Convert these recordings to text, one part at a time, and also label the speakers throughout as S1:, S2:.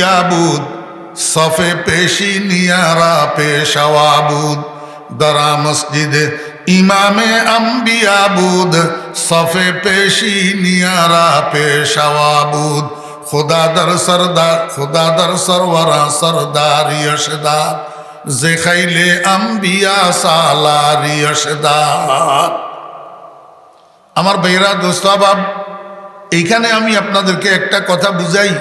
S1: আম্বিয়াবুদ সফে পেশি নিয়ারা পেশাওয়াবুদ দরা মসজিদে ইমামে আম্বিয়াবুদ সফে পেশি নিয়ারা পেশাওয়াবুদ खुदा दर सरवरा सरदारी अशदा जे खैले अम्बिया सालारी अशदा। আমার ভাইরা দোস্ত বাব, এইখানে আমি আপনাদেরকে একটা কথা বুঝাই,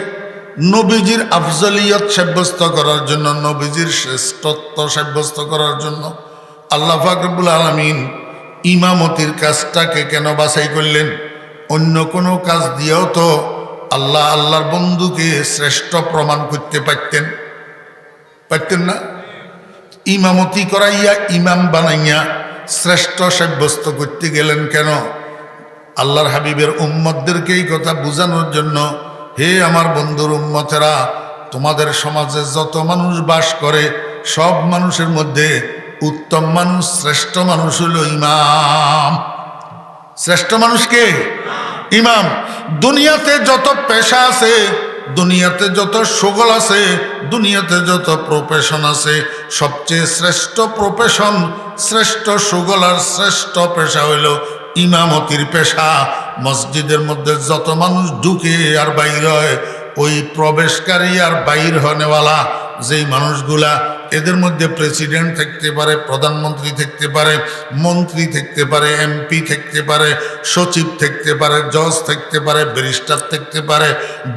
S1: নবীজির আফজলিয়ত সাব্যস্ত করার জন্য, নবীজির শ্রেষ্ঠত্ব সাব্যস্ত করার জন্য আল্লাহ পাক রব্বুল আলামিন ইমামতির কাজটাকে কেন বাছাই করলেন? অন্য কোনো কাজ দিয়েও তো আল্লাহ আল্লাহর বন্ধুকে শ্রেষ্ঠ প্রমাণ করতে পারতেন না? ইমামতি করাইয়া ইমাম বানাইয়া শ্রেষ্ঠ সাব্যস্ত করতে গেলেন কেন? আল্লাহর হাবিবের উম্মতদেরকে এই কথা বোঝানোর জন্য, হে আমার বন্ধুর উম্মতেরা, তোমাদের সমাজে যত মানুষ বাস করে সব মানুষের মধ্যে উত্তম মানুষ, শ্রেষ্ঠ মানুষ হলো ইমাম। শ্রেষ্ঠ মানুষকে ইমাম। দুনিয়াতে যত পেশা আছে, দুনিয়াতে যত সুগল আছে, দুনিয়াতে যত প্রফেশন আছে, সবচেয়ে শ্রেষ্ঠ প্রফেশন, শ্রেষ্ঠ সুগল আর শ্রেষ্ঠ পেশা হইল ইমামতির পেশা। মসজিদের মধ্যে যত মানুষ ঢুকে আর বাইর হয়, ওই প্রবেশকারী আর বাইর হনেওয়ালা যেই মানুষগুলা, এদের মধ্যে প্রেসিডেন্ট থাকতে পারে, প্রধানমন্ত্রী থাকতে পারে, মন্ত্রী থাকতে পারে, এমপি থাকতে পারে, সচিব থাকতে পারে, জজ থাকতে পারে, ব্যারিস্টার থাকতে পারে,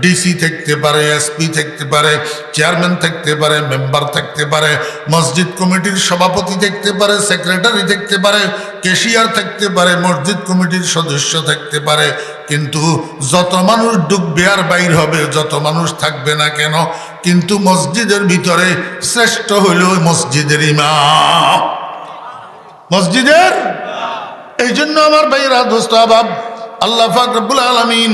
S1: ডিসি থাকতে পারে, এসপি থাকতে পারে, চেয়ারম্যান থাকতে পারে, মেম্বার থাকতে পারে, মসজিদ কমিটির সভাপতি থাকতে পারে, সেক্রেটারি থাকতে পারে, ক্যাশিয়ার থাকতে পারে, মসজিদ কমিটির সদস্য থাকতে পারে। কিন্তু যত মানুষ ঢুকবে আর বাইর হবে, যত মানুষ থাকবে না কেন, কিন্তু মসজিদের ভিতরে শ্রেষ্ঠ হইল মসজিদের ইমাম, মসজিদের। এই জন্য আমার ভাইরা দোস্ত আবাব, আল্লাহ পাক রব্বুল আলামিন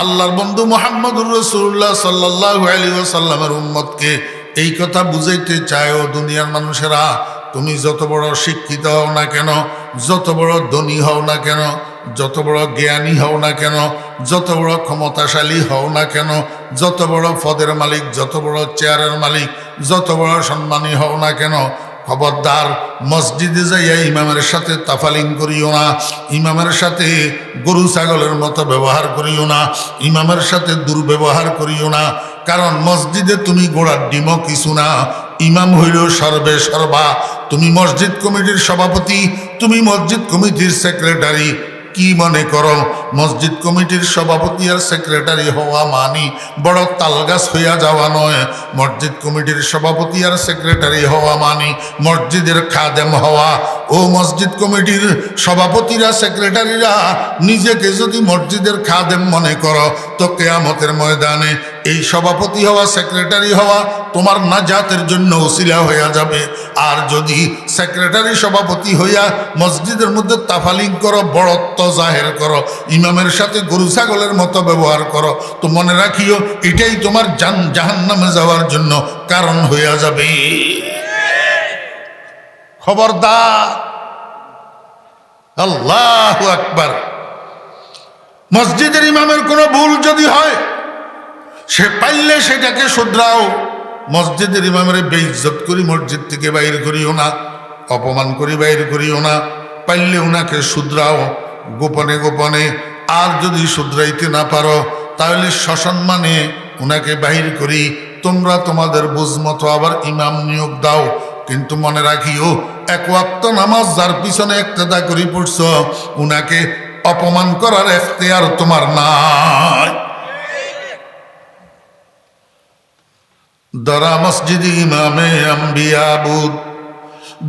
S1: আল্লাহর বন্ধু মুহাম্মদুর রাসূলুল্লাহ সাল্লাল্লাহু আলাইহি ওয়াসাল্লামের উম্মতকে এই কথা বুঝাইতে চায়, ও দুনিয়ার মানুষেরা, তুমি যত বড় শিক্ষিত হও না কেন, যত বড় ধনী হও না কেন, যত বড় জ্ঞানী হও না কেন, যত বড় ক্ষমতাশালী হও না কেন, যত বড় পদের মালিক, যত বড় চেয়ারের মালিক, যত বড় সম্মানী হও না কেন, খবরদার মসজিদে যাইয়া ইমামের সাথে তাফালিং করিও না, ইমামের সাথে গরু ছাগলের মতো ব্যবহার করিও না, ইমামের সাথে দুর্ব্যবহার করিও না। কারণ মসজিদে তুমি গোড়ার ডিমও কিছু না, ইমাম হইল সর্বে সর্বা। তুমি মসজিদ কমিটির সভাপতি, তুমি মসজিদ কমিটির সেক্রেটারি, কি মনে করো মসজিদ কমিটির সভাপতি আর সেক্রেটারি হওয়া মানি বড় তালগাছ হইয়া যাওয়া নয়। মসজিদ কমিটির সভাপতি আর সেক্রেটারি হওয়া মানি মসজিদের খাদেম হওয়া। ও মসজিদ কমিটির সভাপতিরা, সেক্রেটারিরা নিজেকে যদি মসজিদের খাদেম মনে করো, তো কিয়ামতের ময়দানে এই সভাপতি হওয়া, সেক্রেটারি হওয়া তোমার নাজাতের জন্য ওসিলা হইয়া যাবে। আর যদি সেক্রেটারি সভাপতি হইয়া মসজিদের মধ্যে তাফালিং করো, বড়ত্ব জাহের করো, ইমামের সাথে গরু ছাগলের মতো ব্যবহার করো, তো মনে রাখিও এটাই তোমার জাহান্নামে যাওয়ার জন্য কারণ হইয়া যাবে। খবরদার, আল্লাহু আকবার। মসজিদের ইমামের কোনো ভুল যদি হয়, সে পাইলে সেটাকে শুধরাও। মসজিদের ইমামের বেইজ্জত করি মসজিদ থেকে বাইর করিও না, অপমান করি বাইর করিও না। পাইলে উনাকে শুধরাও গোপনে গোপনে। আর যদি শুধরাইতে না পারো, তাহলে সসম্মানে উনাকে বাহির করি। তোমরা তোমাদের বুঝমতো আবার ইমাম নিয়োগ দাও। কিন্তু মনে রাখিও, এক ওয়াক্ত নামাজ যার পিছনে ইক্তেদা করি পড়ছ, উনাকে অপমান করার এখতিয়ার তোমার নাই। দরা মসজিদ ইমামে আম্বিয়া বুদ,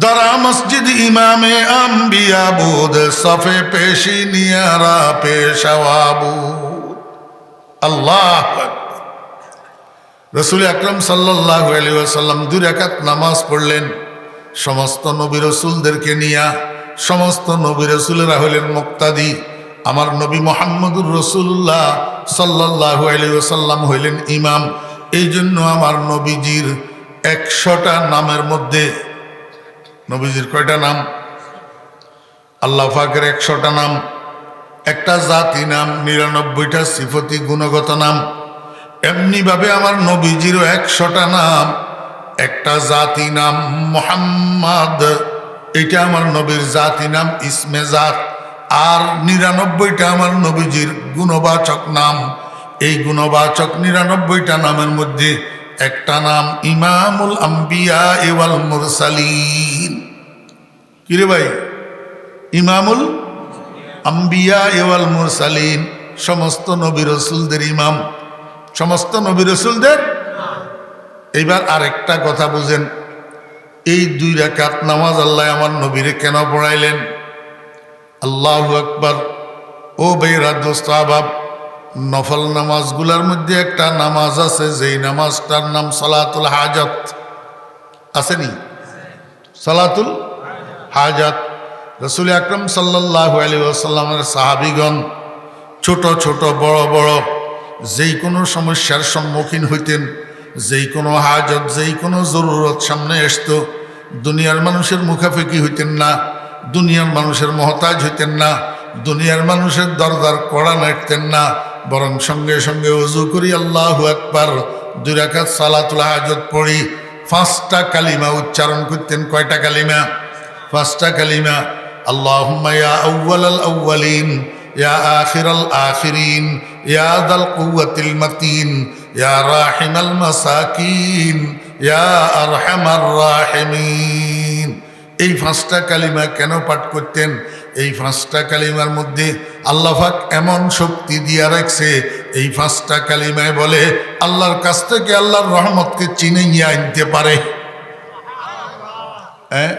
S1: দরা মসজিদ ইমামে আম্বিয়া বুদ, সফে পেশি নিয়ারা পেশাওয়াবুদ। আল্লাহ রসুল আকরম সাল্লাল্লাহু আলাইহি ওয়াসাল্লাম 2 রাকাত নামাজ পড়লেন সমস্ত নবী রসুলদেরকে নিয়া। সমস্ত নবী রসুলেরা হলেন মুক্তাদি। আমার নবী মুহাম্মদুর রাসূলুল্লাহ সাল্লাল্লাহু আলাইহি ওয়াসাল্লাম হইলেন ইমাম। এই জন্য আমার নবীজির 100টা নামের মধ্যে, নবীজির কয়টা নাম? আল্লাহ পাকের 100টা নাম, একটা জাতি নাম, 99টা সিফতি গুণগত নাম। এমনিভাবে আমার নবীজিরও 100টা নাম, একটা জাতি নাম মুহাম্মদ, এটা আমার নবীর জাতি নাম ইসমে জাত। আর 99টা আমার নবীজির গুণবাচক নাম। এই গুণবাচক 99টা নামের মধ্যে একটা নাম ইমামুল আম্বিয়া ওয়াল মুরসালিন। কিরে ভাই? ইমামুল আম্বিয়া ওয়াল মুরসালিন, সমস্ত নবী রসুলদের ইমাম, সমস্ত নবী রসুলদের। এইবার আরেকটা কথা বুঝেন, এই 2 রাকাত নামাজ আল্লাহ আমার নবীরে কেন পড়াইলেন? আল্লাহু আকবার। ও বেরা দোস্ত আবাব, নফল নামাজগুলোর মধ্যে একটা নামাজ আছে, যেই নামাজটার নাম সালাতুল হাজাত। আসেনি? সালাতুল হাজাত। রাসূল আকরাম সাল্লাল্লাহু আলাইহি ওয়াসাল্লামের সাহাবীগণ ছোট ছোট বড় বড় যেই কোনো সমস্যার সম্মুখীন হইতেন, যেই কোনো হাজত, যেই কোনো জরুরত সামনে আসতো, দুনিয়ার মানুষের মুখাফেকি হইতেন না, দুনিয়ার মানুষের মহতাজ হইতেন না, দুনিয়ার মানুষের দরদার কড়া নাড়তেন না, বরং সঙ্গে সঙ্গে ওযু করি আল্লাহু আকবার, 2 রাকাত সালাতুল হাজত পড়ি 5টা কালিমা উচ্চারণ করতেন। কয়টা কালিমা? 5টা কালিমা। আল্লাহুম্মা ইয়া আউয়ালাল আউয়ালিন, ইয়া আখিরাল আখিরিন, ইয়া যাল কুওয়াতিল মাতিন, ইয়া রাহিমাল মাসাকিন, ইয়া আরহামার রাহিমিন। এই 5টা কালিমা কেন পাঠ করতেন? এই 5টা কালিমার মধ্যে আল্লাহ পাক এমন শক্তি দিয়া রাখছে, এই 5টা কালিমায় বলে আল্লাহর কাছ থেকে আল্লাহর রহমতকে চিনে নিয়ে আনতে পারে। হ্যাঁ,